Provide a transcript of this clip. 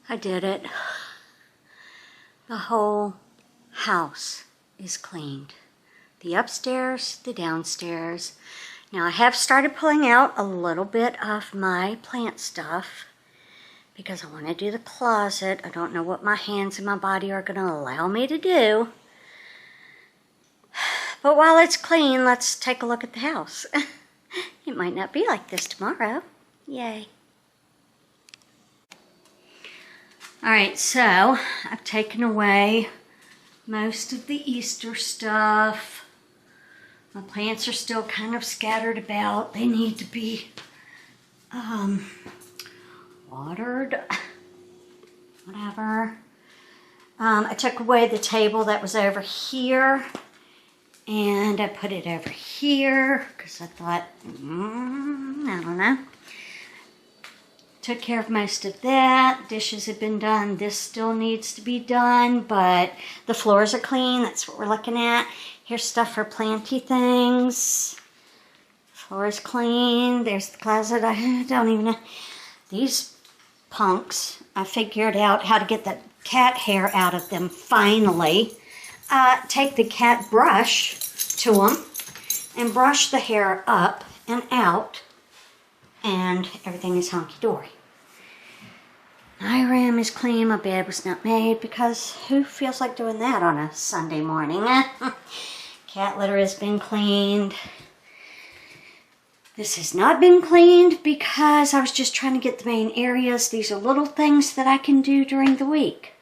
I did it. The whole house is cleaned. The upstairs, the downstairs. Now I have started pulling out a little bit of my plant stuff because I want to do the closet. I don't know what my hands and my body are going to allow me to do. But while it's clean, let's take a look at the house. It might not be like this tomorrow. Yay. Alright, so I've taken away most of the Easter stuff. My plants are still kind of scattered about. They need to be watered. Whatever. I took away the table that was over here. And I put it over here because I thought, I don't know. Took care of most of that. Dishes have been done. This still needs to be done, but the floors are clean. That's what we're looking at. Here's stuff for planty things. Floor is clean. There's the closet. I don't even know. These punks, I figured out how to get the cat hair out of them finally. Take the cat brush to them and brush the hair up and out, and everything is hunky-dory. My room is clean. My bed was not made because who feels like doing that on a Sunday morning? Cat litter has been cleaned. This has not been cleaned because I was just trying to get the main areas. These are little things that I can do during the week.